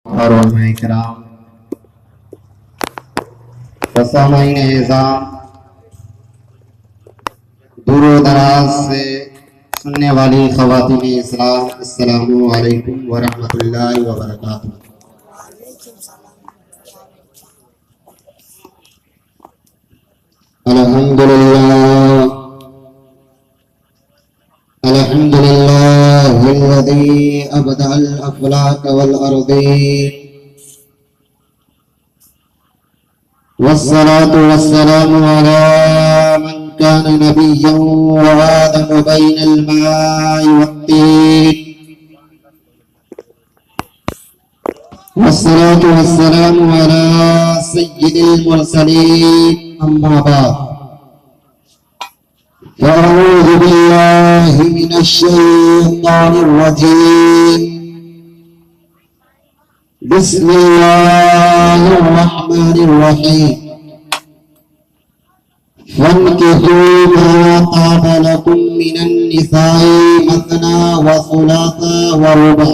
और इकराम सामाईन एज़ाम दूर दराज से सुनने वाली ख़वातीन इस्लाम, अस्सलामु अलैकुम व रहमतुल्लाहि व बरकातुहू। अल्हम्दुलिल्लाहिल्लज़ी अबदअल अफ़लाक वल अर्दीन वस्सलातु वस्सलामु अला मन कान नबिय्यन व आदम बैनल माइ वत्तीन वस्सलातु वस्सलामु अला सय्यिदिल मुरसलीन अम्मा बाद फ़अऊज़ु बिल्लाहि मिनश शैतानिर रजीम बिस्मिल्लाहिर रहमानिर रहीम फन्किहू मा ताब लकुम मिनन निसाई मसना व सुलासा व रुबा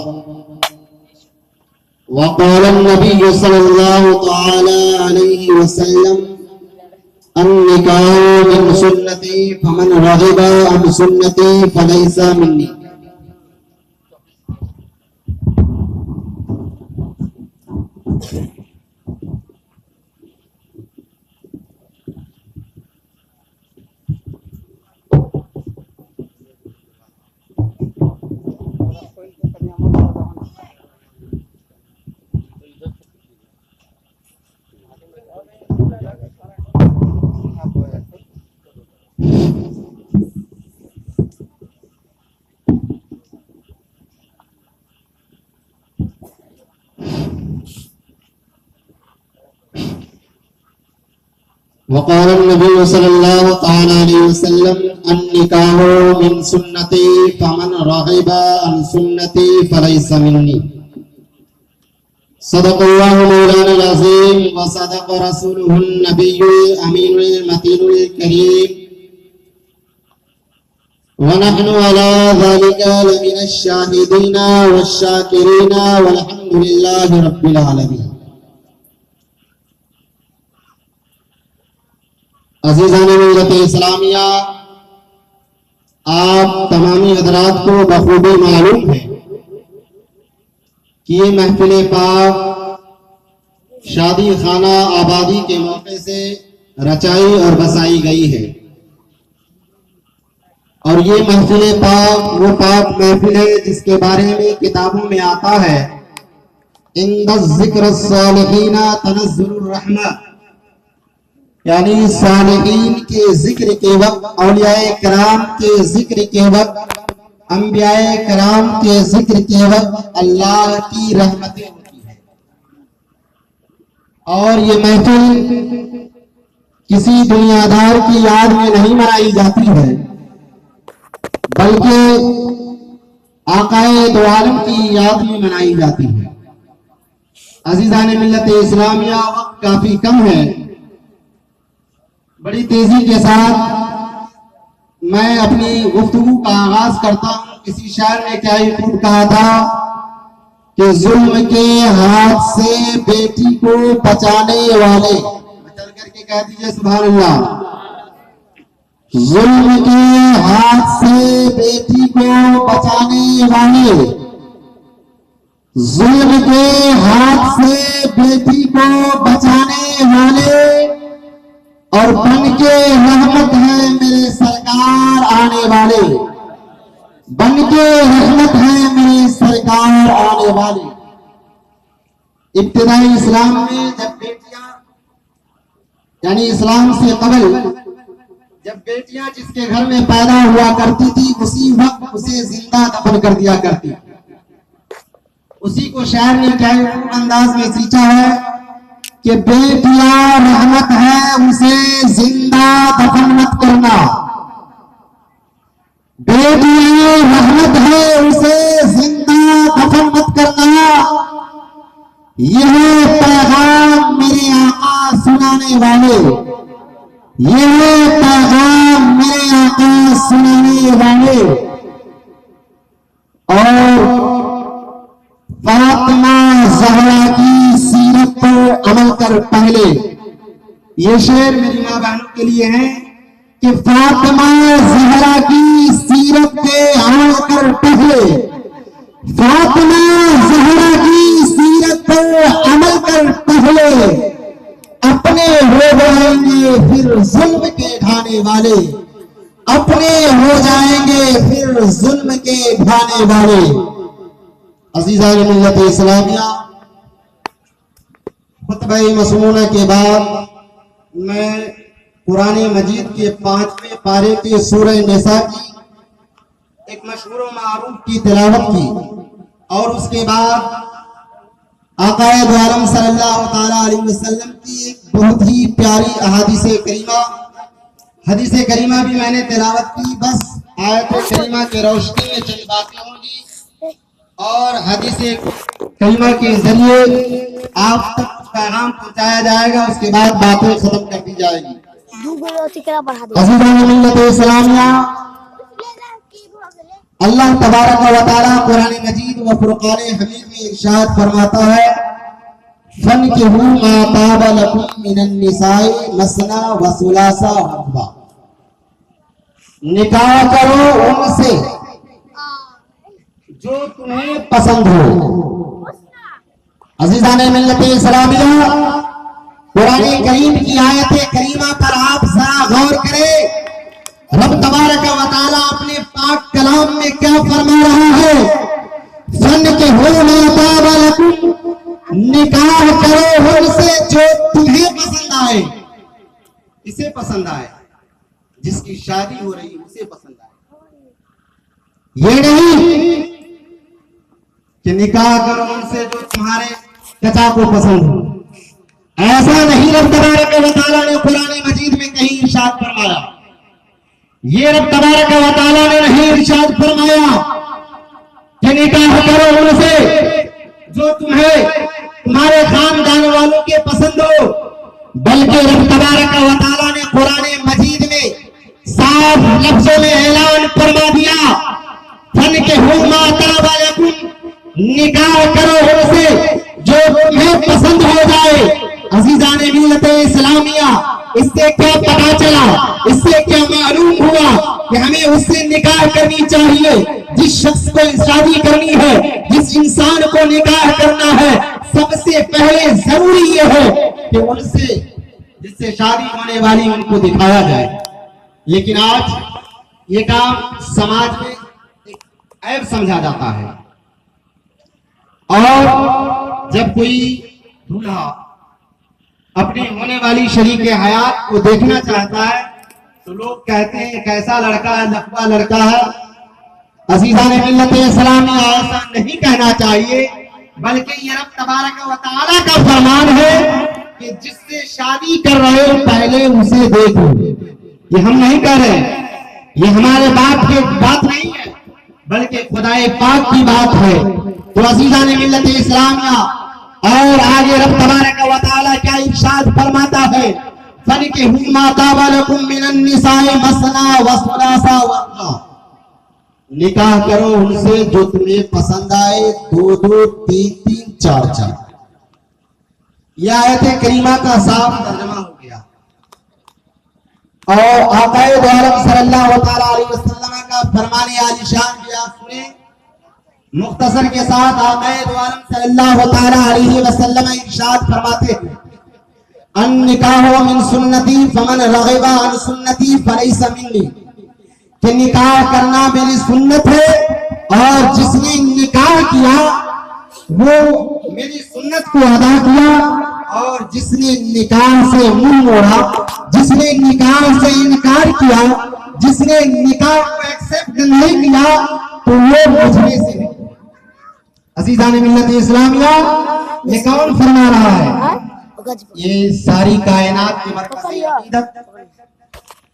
वक़ाल नबी सल्लल्लाहु तआला अलैहि वसल्लम अन्निकाहु मिन सुन्नती फमन रग़िबा अन सुन्नती फलैसा मिन्नी। वक़ाल नबी सल्लल्लाहु अलैहि वसल्लम अन्निकाहु मिन सुन्नती फमन रग़िबा अन सुन्नती फलैसा मिन्नी। सदक़ल्लाहु मौलाना अज़ीम व सदक़ रसूलुहुन नबियुल अमीनुल मतीनुल करीम व नहनु अला ज़ालिका लमिनश शाहिदीना वश्शाकिरीना वल्हम्दुलिल्लाहि रब्बिल आलमीन। अज़ीज़ान मिल्लत इस्लामिया, आप तमामी हज़रात को बखूबी मालूम है कि ये महफिल पाक शादी खाना आबादी के मौके से रचाई और बसाई गई है। और ये महफिल पाक वो पाक महफिल है जिसके बारे में किताबों में आता है इंदज़ ज़िक्र सालिहीना तनज़्ज़ुलुर रहमा, यानी सालिहीन के जिक्र के वक्त, औलियाए कराम के जिक्र के वक्त, अंबियाए कराम के जिक्र के वक्त अल्लाह की रहमतें होती है। और ये महफिल किसी दुनियादार की याद में नहीं मनाई जाती है, बल्कि आकाए दो आलम की याद में मनाई जाती है। अज़ीज़ान मिल्लत इस्लामिया, वक्त काफी कम है। बड़ी तेजी के साथ मैं अपनी गुफ्तगू का आगाज करता हूँ। किसी शायर ने क्या ही खूब कहा था कि जुल्म के हाथ से बेटी को बचाने वाले, चल करके कह दीजिए सुभान अल्लाह। जुल्म के हाथ से बेटी को बचाने वाले, जुल्म के हाथ से बेटी को बचाने वाले और बन के रहमत है मेरे सरकार आने वाले, बन के रहमत है मेरे सरकार आने वाले। इब्तिदाई इस्लाम में जब बेटियां, यानी इस्लाम से कबल जब बेटियां जिसके घर में पैदा हुआ करती थी, उसी वक्त उसे जिंदा दफन कर दिया करती। उसी को शायर ने क्या अंदाज में सींचा है कि बेटियां रहमत है, उसे जिंदा दफन मत करना। बेटियां रहमत है, उसे जिंदा दफन मत करना। यह पैगाम मेरे आका सुनाने वाले, यह पैगाम मेरे आका सुनाने वाले। और फातिमा ज़हरा पहले ये शेर मेरी माँ बहनों के लिए है कि फातिमा ज़हरा की सीरत पे आकर पहले, फातिमा ज़हरा की सीरत पर अमल कर पहले अपने हो जाएंगे फिर जुल्म के ढाने वाले, अपने हो जाएंगे फिर जुल्म के ढाने वाले। अज़ीज़ान मिल्लत इस्लामिया, खुतबा मसनूना के बाद मैं कुरान मजीद के 5वें पारे के सूरह निसा की एक मशहूर व मारूफ की तिलावत की और उसके बाद आकाए दो आलम सल्लल्लाहु ताला अलैहि वसल्लम की एक बहुत ही प्यारी हदीस करीमा भी मैंने तिलावत की। बस आयत करीमा के रोशनी में चंद बातें होंगी और हदीस करीमा के जरिए आप तक पैगाम पहुंचाया जाएगा, उसके बाद बातें खत्म कर दी जाएगी। अल्लाह तबारक व तआला कुरान मजीद व फुरकान हमीद में इरशाद फरमाता है, फनकिहू मा ताब लकुम मिनन निसाई मसना व सुलासा व रुबा, निकाह करो उनसे जो तुम्हें पसंद हो। अज़ीज़ाने मिल्लत इस्लामिया, कुरान करीम की आयत करीमा पर आप जरा गौर करें। रब तबारक व तआला अपने पाक कलाम में क्या फरमा रहा है, फनकिहू मा ताब लकुम, निकाह करो उनसे जो तुम्हें पसंद आए। किसे पसंद आए? जिसकी शादी हो रही उसे पसंद आए। ये नहीं कि निकाह करो उनसे जो तुम्हारे चचा को पसंद हो, ऐसा नहीं रब तबारक व तआला ने कुरान मजीद में कहीं इरशाद फरमाया। ये रब तबारक व तआला ने नहीं इरशाद फरमाया कि निकाह करो उनसे जो तुम्हें तुम्हारे खानदान वालों के पसंद हो, बल्कि रब तबारक व तआला ने कुरान मजीद में साफ लफ्जों में ऐलान फरमा दिया, फनकिहू मा ताब लकुम, निकाह करो उनसे जो तुम्हें पसंद हो जाए। अज़ीज़ाने मिल्लत इस्लामिया, इससे क्या पता चला, इससे क्या मालूम हुआ कि हमें उससे निकाह करनी चाहिए जिस शख्स को शादी करनी है, जिस इंसान को निकाह करना है। सबसे पहले जरूरी यह है कि उनसे जिससे शादी होने वाली उनको दिखाया जाए। लेकिन आज ये काम समाज में एक ऐब समझा जाता है और जब कोई दूल्हा अपनी होने वाली शरीके हयात को देखना चाहता है तो लोग कहते हैं कैसा लड़का है, लकवा लड़का है। अज़ीज़ाने मिल्लत इस्लामिया, ऐसा नहीं कहना चाहिए, बल्कि ये रब तबारक व तआला का फरमान है कि जिससे शादी कर रहे हो पहले उसे देखो। ये हम नहीं कह रहे, ये हमारे बाप की बात नहीं है, बल्कि खुदाए पाक की बात है। तो अज़ीज़ाने मिल्लत इस्लामिया, और आगे रब तबारक व तआला क्या इरशाद फरमाता है, फनकिहू मा ताब लकुम मिनन निसाई मसना व सुलासा व रुबा, निकाह करो उनसे जो तुम्हें पसंद आए, 2-2, 3-3, 4-4। यह आयत करीमा का साफ तर्जुमा हो गया और आकाए दो आलम सल्लल्लाहु ताला अलैहि वसल्लम का फरमान आलिशान भी आप सुने। मुख्तसर के साथ आकाए दो आलम सल्लल्लाहु ताला अलैहि वसल्लम इरशाद फरमाते हैं, अन निकाह मिन सुन्नती फमन रग़िबा अन सुन्नती फलैसा मिन्नी, कि निकाह करना मेरी सुन्नत है और जिसने निकाह किया वो मेरी सुन्नत को अदा किया, और जिसने निकाह से मुंह मोड़ा, जिसने निकाह से इनकार किया, जिसने निकाह को एक्सेप्ट नहीं किया तो वो मुझे से नहीं। अज़ीज़ाने मिल्लत इस्लामिया, ये कौन फरमा रहा है? ये सारी कायनात की मरकज़ी अक़ीदत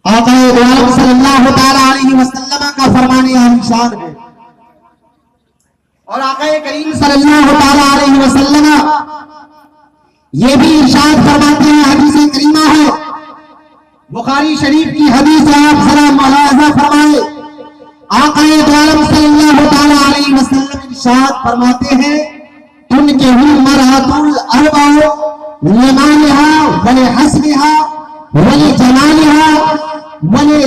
आकाए दो आलम सल्लल्लाहु ताला अलैहि वसल्लम का फरमान इरशाद है। और आकाए करीम सल्लल्लाहु ताला अलैहि वसल्लम ये भी इरशाद फरमाते हैं, हदीस करीमा है, बुखारी शरीफ की हदीस है, आप जरा मुलाहिज़ा फरमाए। आकाए दो आलम सल्लल्लाहु ताला अलैहि वसल्लम इरशाद फरमाते हैं, उनके हुल मरहतुल अरबा लिमानिहा वले हस्निहा वले जलालिहा वले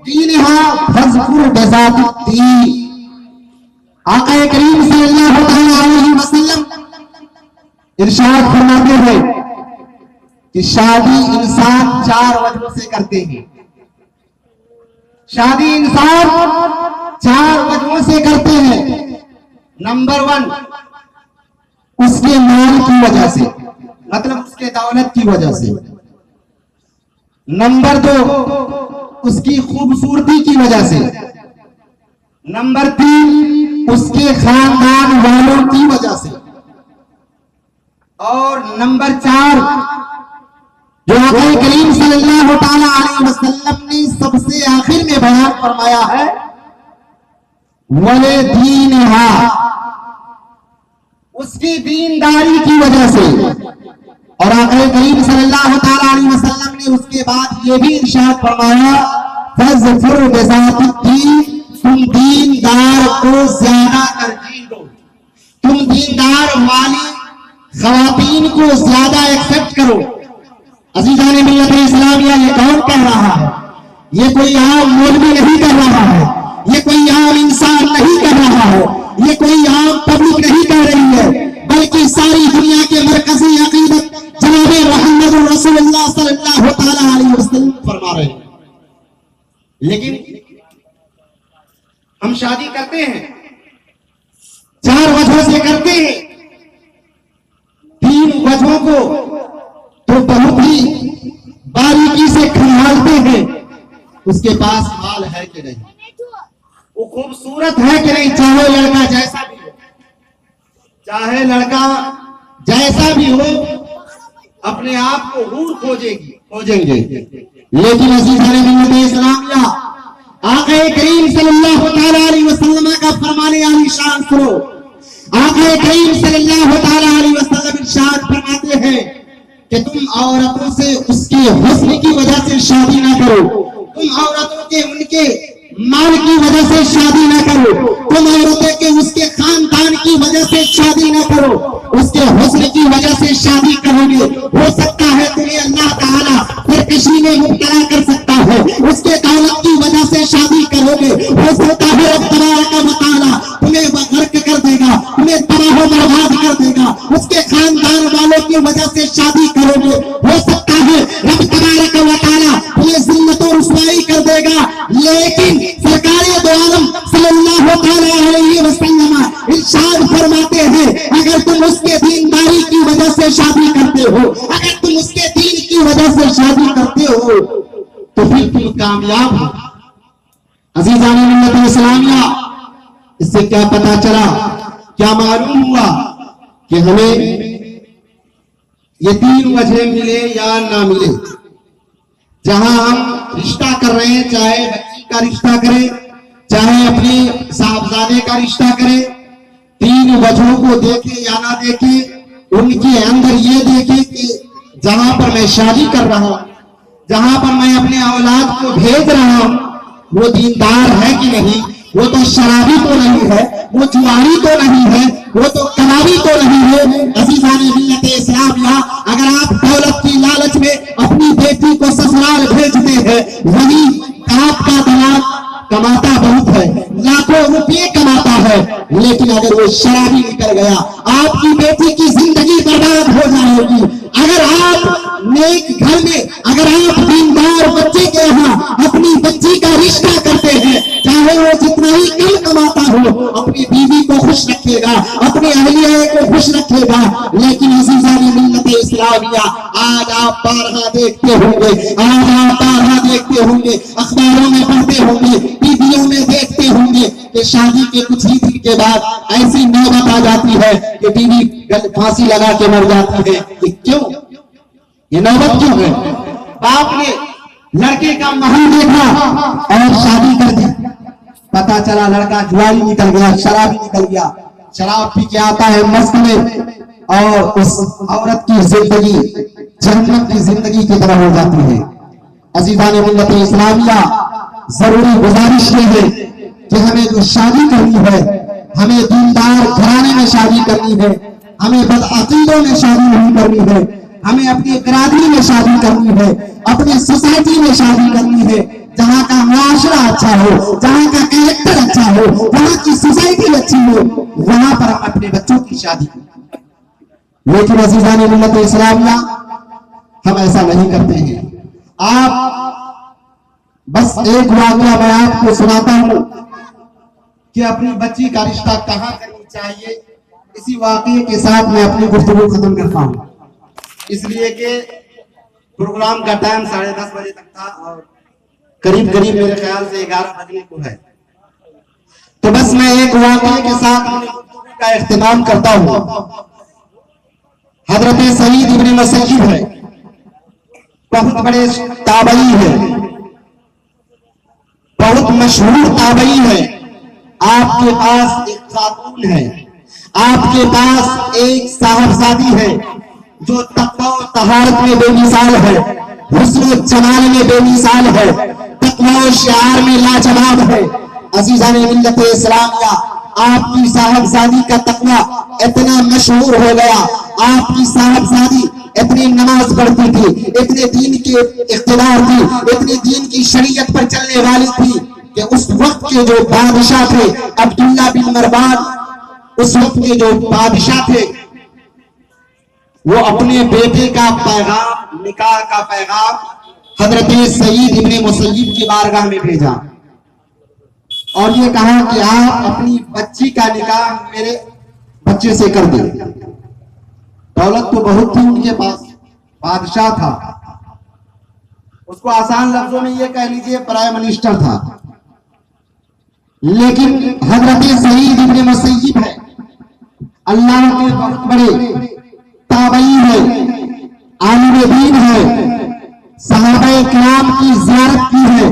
दीनिहा फज़कुर बिज़ातिद्दीन। आका करीम सल्लल्लाहु अलैहि वसल्लम इरशाद फरमाते हैं कि शादी इंसान 4 वजहों से करते हैं। शादी इंसान 4 वजहों से करते हैं। नंबर 1 उसके माल की वजह से, मतलब उसके दौलत की वजह से। नंबर 2 उसकी खूबसूरती की वजह से। नंबर 3 उसके खानदान वालों की वजह से। और नंबर 4 जो आका करीम सल्लल्लाहु अलैहि वसल्लम ने सबसे आखिर में बयान फरमाया है, वले दीनहा, उसकी दीनदारी की वजह से। और आका करीम सल्लल्लाहु अलैहि वसल्लम ने उसके बाद ये भी इरशाद फरमाया, फज़कुर बिज़ातिद्दीन, तुम दीनदार को ज्यादा तरजीह दो, तुम दीनदार वाली ख़वातीन को ज्यादा एक्सेप्ट करो। अज़ीज़ान मिल्लत इस्लामिया, ये कौन कह रहा है? ये कोई आम मौलवी नहीं कर रहा है, ये कोई आम इंसान नहीं कर रहा है, ये कोई आम पब्लिक नहीं कह रही है, बल्कि सारी दुनिया के मरकज़ी अक़ीदत जनाब मुहम्मद रसूलुल्लाह सल्लल्लाहु अलैहि वसल्लम फरमा रहे हैं। लेकिन हम शादी करते हैं 4 वजहों से करते हैं। 3 वजहों को तो बहुत ही बारीकी से खंगालते हैं। उसके पास माल है कि नहीं, वो खूबसूरत है कि नहीं, चाहे लड़का जैसा भी हो, चाहे लड़का जैसा भी हो, अपने आप को हूर खोजेंगे। लेकिन अज़ीज़ान मिल्लत इस्लामिया, आका करीम सल्लल्लाहु अलैहि वसल्लम का फरमाने आलीशान सुनो। आका करीम सल्लल्लाहु अलैहि वसल्लम इरशाद फरमाते हैं कि तुम औरतों से उसके हुस्न की वजह से शादी ना करो, तुम औरतों के उनके माल की वजह से शादी ना करो, तुम औरतों के उसके खानदान की वजह से शादी ना करो, उसके हुस्न की वजह से शादी करोगे, हो सकता है तुम्हें अल्लाह ताला फिरकशी में मुब्तला कर सकता है। उसके दौलत की वजह से शादी करोगे, हो सकता है रब तबारक व तआला तुम्हें गर्क कर देगा, तुम्हें तबाह बर्बाद कर देगा। उसके खानदान वालों की वजह से शादी करोगे, हो सकता है रब तबारक व तआला तुम्हें जिल्लत और रुसवाई कर देगा। लेकिन सरकारे दो आलम सल्लल्लाहु अलैहि वसल्लम इरशाद फरमाते हैं, अगर तुम उसके दीनदारी की वजह से शादी करते हो, अगर तुम उसके दीन की वजह से शादी करते हो, तो फिर तुम कामयाब हो। अज़ीज़ान मिल्लत इस्लामिया, इससे क्या पता चला, क्या मालूम हुआ कि हमें ये 3 वजह मिले या ना मिले। जहां हम रिश्ता कर रहे हैं, चाहे बच्ची का रिश्ता करें, चाहे अपने साहबजादे का रिश्ता करें, 3 वजहों को देखे या ना देखे, उनके अंदर ये देखे कि जहां पर मैं शादी कर रहा हूं, जहां पर मैं अपने औलाद को भेज रहा हूं, वो दीनदार है कि नहीं, वो तो शराबी तो नहीं है, वो जुआरी तो नहीं है, वो तो कबाबी तो नहीं है। अज़ीज़ान मिल्लत इस्लामिया, अगर आप दौलत की लालच में अपनी बेटी को ससुराल भेजते हैं, वही आपका दमाद कमाता बहुत है, लाखों रुपये कमाता है, लेकिन अगर वो शराबी निकल गया, आपकी बेटी की जिंदगी बर्बाद हो जाएगी। अगर आप नेक घर में, अगर आप दीनदार बच्चे के यहाँ अपनी बच्ची का रिश्ता करते हैं, चाहे वो जितना ही कम कमाता हो, अपनी बीवी को खुश रखेगा, अपने अहलिया को खुश रखेगा। लेकिन अज़ीज़ान मिल्लत इस्लामिया, आज आप बारहा देखते होंगे, आज आप बारहा देखते होंगे, अखबारों में पढ़ते होंगे, टीवियों में देखते होंगे कि शादी के कुछ ही दिन के बाद ऐसी नौबत आ जाती है कि बीवी फांसी लगा के मर जाती है। ये क्यों, ये नौबत क्यों है? बाप ने लड़के का महल देखा और शादी कर दी, पता चला लड़का जुआरी निकल गया, शराबी निकल गया, शराब पी के आता है मस्त में, और उस औरत की जिंदगी जन्नत की जिंदगी की तरह हो जाती है। अज़ीज़ान मिल्लत इस्लामिया, जरूरी गुजारिश ये है कि हमें जो शादी करनी है, हमें दीनदार घराने में शादी करनी है, हमें बदअकीदों में शादी नहीं करनी है, हमें अपनी बिरादरी में शादी करनी है, अपनी सोसाइटी में शादी करनी है, जहाँ का मुआशरा अच्छा हो, जहाँ का कैरेक्टर अच्छा हो, जहाँ की सोसाइटी अच्छी हो, वहां पर हम अपने बच्चों की शादी करें। लेकिन अज़ीज़ान मिल्लत इस्लामिया, हम ऐसा नहीं करते हैं। आप बस एक वाक़या मैं आपको सुनाता हूं कि अपनी बच्ची का रिश्ता कहां करनी चाहिए, इसी वाक़ये के साथ मैं अपनी गुफ्तगू खत्म करता हूं, इसलिए कि प्रोग्राम का टाइम 10:30 बजे तक था और करीब करीब मेरे ख्याल से 11 बजने को है। तो बस मैं एक वाक़ये के साथ अपनी गुफ्तगू का इख्तिताम करता हूं। हजरत सईद इब्न मुसय्यिब है, बहुत बड़े ताबई है, बहुत मशहूर ताबई है। आपके पास एक खातून है, आपके पास एक साहबजादी है जो तक़वा और तहारत में बेमिसाल है, हुस्न और जमाल में बेमिसाल है, तक़वा और शिआर में लाजवाब है। अज़ीज़ान मिल्लत इस्लामिया, आपकी साहबजादी का तक़वा इतना मशहूर हो गया, आपकी साहबजादी इतनी नमाज पढ़ती थी, इतने दीन के इख्तिदार थी, इतनी दीन की शरीयत पर चलने वाली थी कि उस वक्त के जो बादशाह थे अब्दुल्ला बिन मरवान, उस वक्त के जो बादशाह थे, वो अपने बेटे का पैगाम, निकाह का पैगाम हजरत सईद इब्न मुसय्यिब की बारगाह में भेजा और ये कहा कि आप अपनी बच्ची का निकाह मेरे बच्चे से कर दें। दौलत तो बहुत थी उनके पास, बादशाह था, उसको आसान लफ्जों में ये कह लीजिए प्राइम मिनिस्टर था। लेकिन हजरत सईद इब्न मुसय्यिब है, अल्लाह के बहुत बड़े ताबई है, आलिम दीन है, सहाबाए किराम की ज़ियारत की है।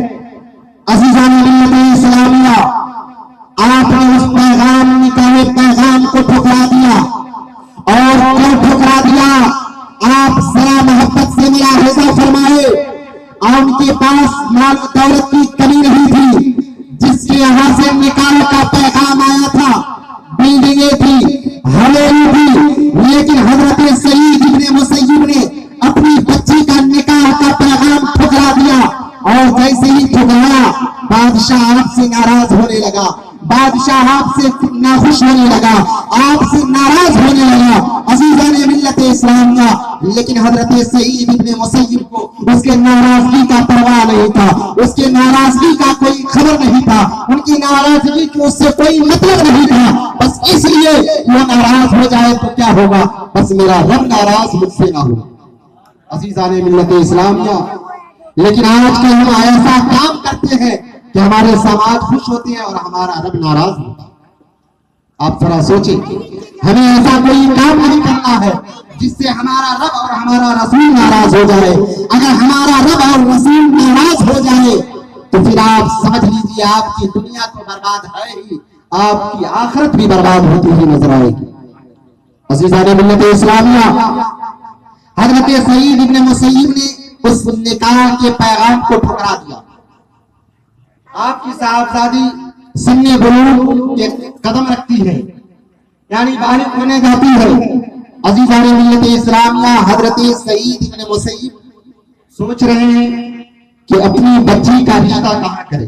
अज़ीज़ान मिल्लत इस्लामिया, आपने उस पैगाम, निकाह पैगाम को ठुकरा दिया। और क्यों ठुकरा दिया? आप जरा मोहब्बत से मुलाहिज़ा फरमाए, उनके पास माल दौलत की कमी नहीं थी, जिसके यहाँ से निकाह का पैगाम आया था, बिल्डिंगें थी, हवेली थी, लेकिन हजरत सईद इब्न मुसय्यिब ने अपनी बच्ची का निकाह का पैगाम ठुकरा दिया। और जैसे ही ठुकराया, बादशाह आपसे नाराज होने लगा, बादशाह आपसे नाखुश होने लगा, आपसे नाराज होने लगा। अज़ीज़ान मिल्लत इस्लामिया, लेकिन हजरत सईद इब्न मुसय्यिब को उसके नाराजगी का परवाह नहीं था, उसके नाराजगी का कोई खबर नहीं था, उनकी नाराजगी की उससे कोई मतलब नहीं था। बस इसलिए वो नाराज हो जाए तो क्या होगा, बस मेरा रब नाराज मुझसे ना हो। अज़ीज़ान मिल्लत इस्लामिया, लेकिन आजकल हम ऐसा काम करते हैं कि हमारे समाज खुश होते हैं और हमारा रब नाराज होता है। आप जरा सोचें, हमें ऐसा कोई काम नहीं करना है जिससे हमारा रब और हमारा रसूल नाराज हो जाए। अगर हमारा रब और रसूल नाराज हो जाए तो फिर आप समझ लीजिए आपकी दुनिया तो बर्बाद है ही, आपकी आखिरत भी बर्बाद होती हुई नजर आएगी। अज़ीज़ान मिल्लत इस्लामिया, हजरत सईद इब्न मुसय्यिब ने उस निकाह के पैगाम को ठुकरा दिया। आपकी साहबजादी सन्ने बुलूग के कदम रखती है, यानी बालिग होने जाती है। अज़ीज़ान मिल्लत इस्लामिया, हजरत सईद इब्न मुसय्यिब सोच रहे हैं कि अपनी बच्ची का रिश्ता कहाँ करें।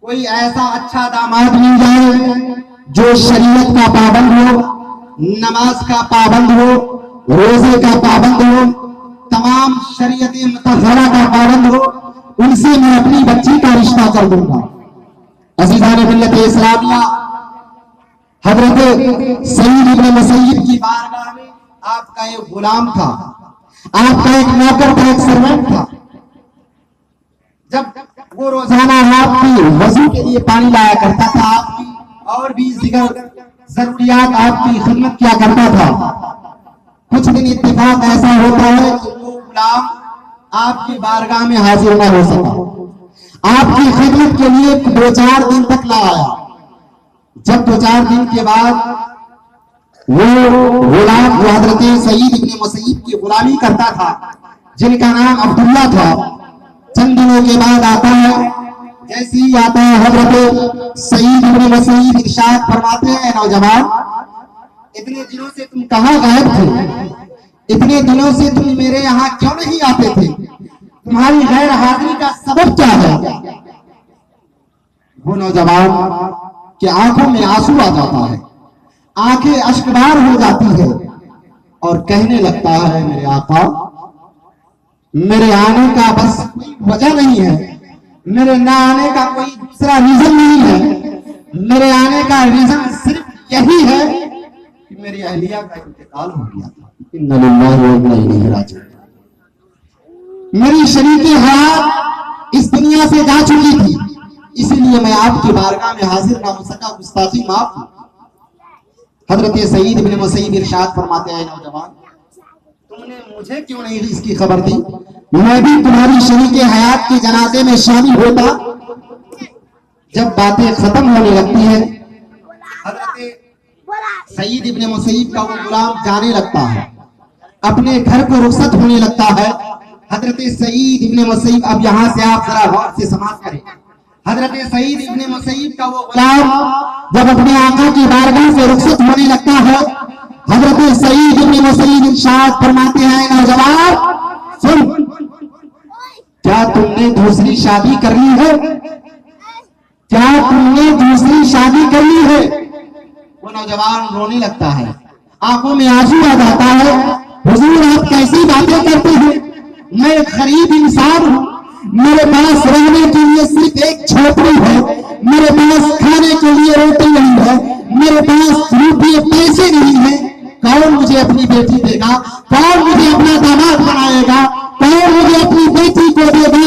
कोई ऐसा अच्छा दामाद मिल जाए जो शरीयत का पाबंद हो, नमाज का पाबंद हो, रोजे का पाबंद हो, तमाम शरीयत मुतहरा का पाबंद हो, उनसे मैं अपनी बच्ची का रिश्ता कर दूंगा। अज़ीज़ान मिल्लत इस्लामिया, हजरत सईद इब्न मुसय्यिब की बारगाह में आपका एक गुलाम था, आपका एक नौकर था, एक सर्वेंट था। जब वो रोजाना आपकी वजू के लिए पानी लाया करता था, आपकी और भी जरूरियात आपकी खिदमत किया करता था। कुछ दिन इत्तेफाक ऐसा होता है कि वो गुलाम आपकी बारगाह में हाजिर न हो सका, आपकी खिदमत के लिए 2-4 दिन तक ना आया। जब 2-4 दिन के बाद वो गुलाम जो हजरत सईद इब्न मुसय्यिब की गुलामी करता था, जिनका नाम अब्दुल्ला था, चंद दिनों के बाद आता है। जैसे ही आता है, हजरत सईद इब्न मुसय्यिब इरशाद फरमाते हैं, नौजवान इतने दिनों से तुम कहां गायब थे, इतने दिनों से तुम मेरे यहाँ क्यों नहीं आते थे? तुम्हारी गैर हाजिरी का सबब क्या है? वो नौजवान की आंखों में आंसू आ जाता है, आंखें अश्कबार हो जाती है और कहने लगता है, मेरे आका, मेरे आने का बस कोई वजह नहीं है, मेरे ना आने का कोई दूसरा रीजन नहीं है, मेरे आने का रीजन सिर्फ यही है कि मेरी अहलिया का इंतकाल हो गया था। इन्ना लिल्लाहि व इन्ना इलैहि राजिऊन। मेरी शरीके हयात इस दुनिया से जा चुकी थी, इसीलिए मैं आपकी बारगाह में हाजिर ना हो सका, गुस्ताखी माफ। हजरत सईद इब्न मुसैयिब इरशाद फरमाते हैं, नौजवान, तुमने मुझे क्यों नहीं इसकी खबर दी? मैं भी तुम्हारी शरीके हयात के जनाजे में शामिल होता। जब बातें खत्म होने लगती है, हजरत सईद इब्न मुसैयिब का वो गुलाम जाने लगता है, अपने घर को रुखसत होने लगता है। हजरत सईद इब्न मुसैयिब, अब यहां से आप जरा गौर से समाप्त करें। हजरत सईद इब्न मुसैयिब का वो गुलाम जब अपने आका की बारगाह से रुखसत होने लगता है, हजरत सईद इब्न मुसैयिब इरशाद फरमाते हैं, नौजवान सुन, क्या तुमने दूसरी शादी कर ली है? क्या तुमने दूसरी शादी कर ली है? वो नौजवान रोने लगता है, आंखों में आंसू आ जाता है। हुजूर, आप कैसी बातें करते हैं? मैं गरीब इंसान हूँ, मेरे पास रहने के लिए सिर्फ एक झोपड़ी है, मेरे पास खाने के लिए रोटी नहीं है, मेरे पास रुपये पैसे नहीं है। कौन मुझे अपनी बेटी देगा? कौन मुझे अपना दामाद बनाएगा? कौन मुझे अपनी बेटी को देगा?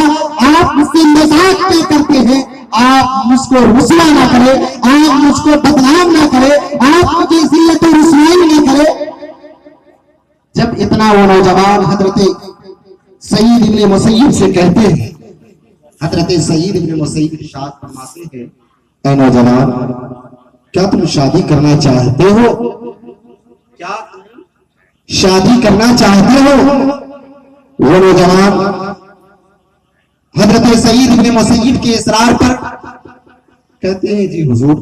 आप मुझसे मजाक क्या करते हैं? आप मुझको रुसवा ना करे, आप मुझको बदनाम ना करे, आप मुझे जिल्लत और रुसवाई ना करे। जब इतना वो नौजवान हजरत सईद इब्न मुसैयिब से कहते हैं, हजरत सईद इब्न मुसैयिब इरशाद फरमाते हैं, ऐ नौजवान, क्या तुम शादी करना चाहते हो? क्या तुम शादी करना चाहते हो? वो नौजवान हजरत सईद इब्न मुसैयिब के इसरार पर कहते हैं, जी हुजूर,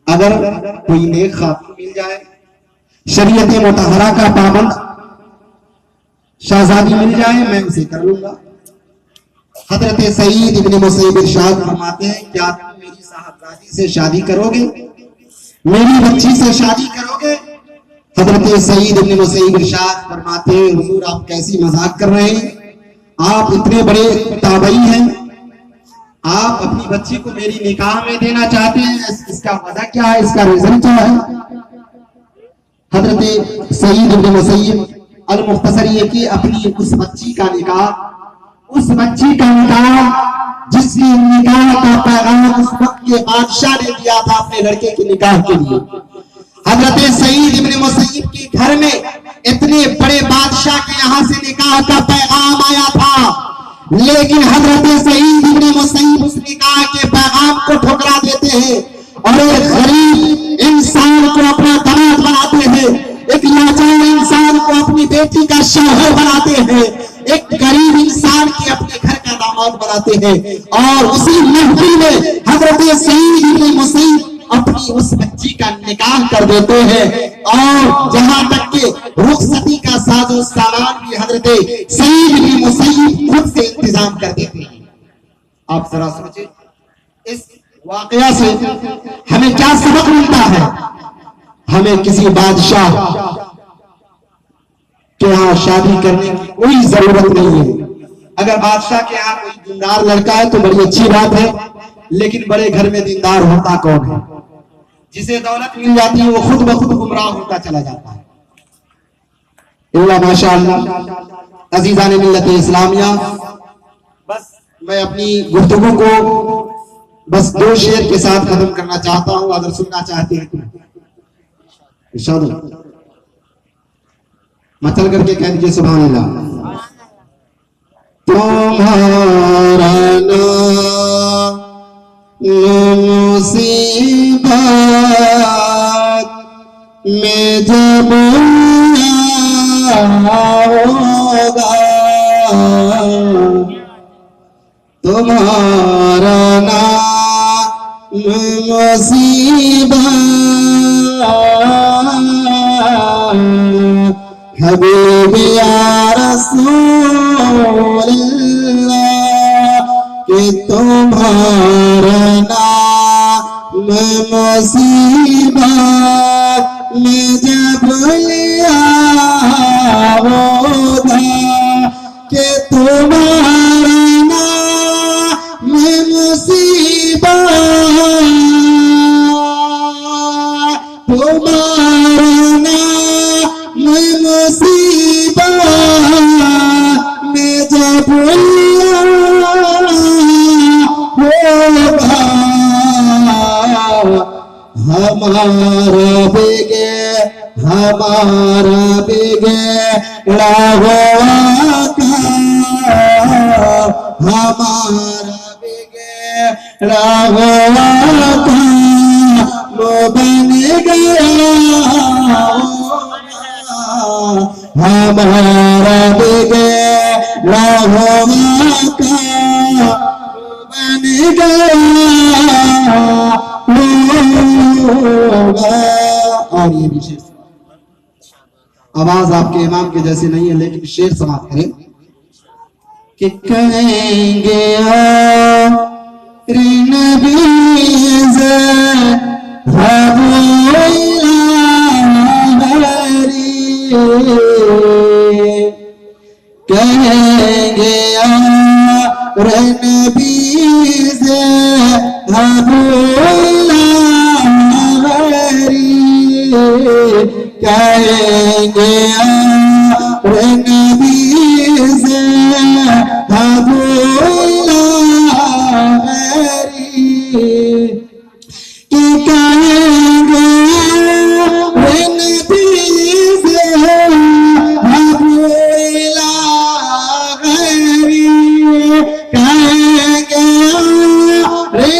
अगर कोई नेक खातून मिल जाए, शरीयत मुतहरा का पाबंद शाहजादी मिल जाए, मैं उसे कर लूंगा। हजरत सईद इब्न मुसैयिब इरशाद फरमाते हैं, क्या तुम मेरी साहबजादी से शादी करोगे? मेरी बच्ची से शादी करोगे? हजरत सईद इब्न मुसैयिब इरशाद फरमाते हैं, हुजूर, आप कैसी मजाक कर रहे हैं? आप इतने बड़े ताबई हैं, आप अपनी बच्ची को मेरी निकाह में देना चाहते हैं, इसका वजह क्या है? इसका रीजन क्या है? हजरत सईद इब्न मुसैयिब अल मुख्तसर ये कि अपनी उस बच्ची का निकाह जिसकी निकाह का पैगाम उस वक्त के बादशाह ने दिया था अपने लड़के के निकाह के लिए। हजरत सईद इब्न मुसैयिब के घर में इतने बड़े बादशाह के यहाँ से निकाह का पैगाम आया था, लेकिन हजरत सईद इब्न मुसैयिब उस निकाह के पैगाम को ठुकरा देते हैं और एक गरीब इंसान को अपना दामाद बनाते हैं, एक लाचार इंसान को अपनी बेटी का शौहर बनाते हैं, एक गरीब इंसान की अपने घर का दामाद बनाते हैं। और उसी महफिल में हजरत सईद इब्न मुसैयिब अपनी उस बच्ची का निकाह कर देते हैं और जहां तक के रुखसती का साजो सामान भी हजरत सईद इब्न मुसैयिब खुद से इंतजाम कर देते हैं। आप जरा सोचिए, इस वाकया से हमें क्या सबक मिलता है? हमें किसी बादशाह के यहाँ शादी करने की कोई जरूरत नहीं है। अगर बादशाह के यहाँ कोई दीनदार लड़का है तो बड़ी अच्छी बात है, लेकिन बड़े घर में दीनदार होता कौन है? जिसे दौलत मिल जाती है वो खुद ब खुद गुमराह होता चला जाता है। इल्ला माशाअल्लाह। अजीजान मिल्लत इस्लामिया, बस मैं अपनी गुफ्तगू को बस 2 शेर के साथ खत्म करना चाहता हूं, अगर सुनना चाहते हैं तो इरशाद मचल करके कह दीजिए सुभान अल्लाह। तुम्हारा नाम मुसीबत में जब होगा, तुम्हारा नाम मुसीबत हबीब या रसूलल्लाह कि तुम्हारा नाम मुसीबत में जब लिया होगा कि तुम्हारा नाम मुसीबत तुम्हारा नाम मुसीबत में जब लिया होगा हमारा बिगे हुआ का हमारा बिगे हुआ का वो बन गया हमारा बिगे हुआ का बन गया और ये विशेष आवाज आपके इमाम के जैसे नहीं है लेकिन शेर समाप्त करें कि कहेंगे नबी कहेंगे नबी से कहेंगे नबी से कि कहेंगे नबी से कहेंगे नबी से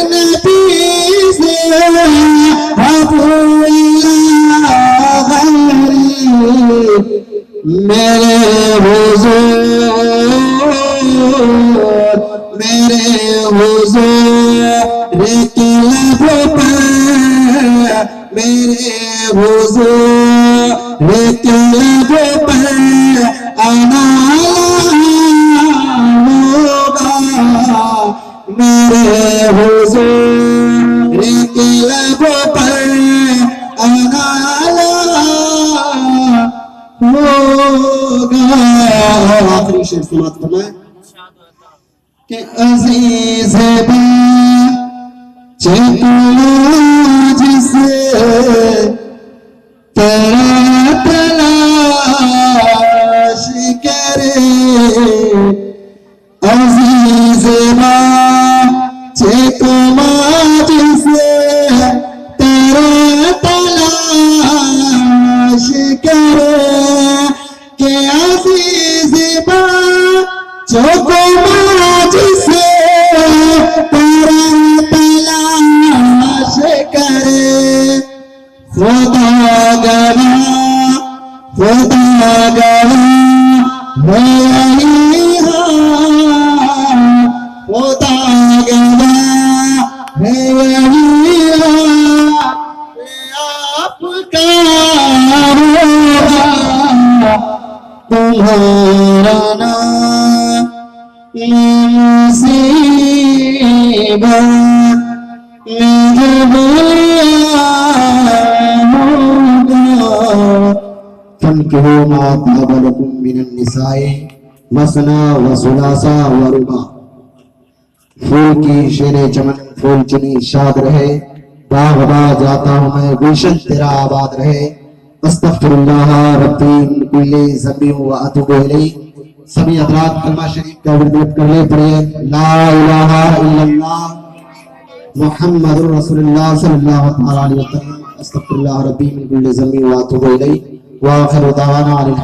मेरे हुजूर के लबों पर मेरे हुजूर के लबों पर आना होगा मेरे हुजूर के लबों पर आना होगा आखिरी शेर समाप्त करना है कि अजीज जिसे तेरा तलाश करे अजीज जिसे तेरा तलाश करे के अजीज जो जिसे तेरा तलाश करे खुदा गवा यही खुदा गवा यही आपका तुम्हारा नाम मुसीबत में जब लिया होगा फन्किहू मा ताब लकुम मिनन निसाए मसना व सुलासा व रुबा फूल की शेरे चमन फूल चुनी शाद रहे बाग जाता हूँ मैं गुलशन तेरा आबाद रहे अस्तगफिरुल्लाह रब्बी मिन कुल्ली ज़ंबि व अतूबु इलैहि सभी हज़रात कलमा शरीफ का विरद कर ले पढ़िए ला इलाहा इल्लल्लाह मुहम्मदुर रसूलुल्लाह सल्लल्लाहु अलैहि वसल्लम अस्तगफिरुल्लाह रब्बी मिन कुल्ली ज़ंबि व अतूबु इलैहि व आखिरु दावाना अनिल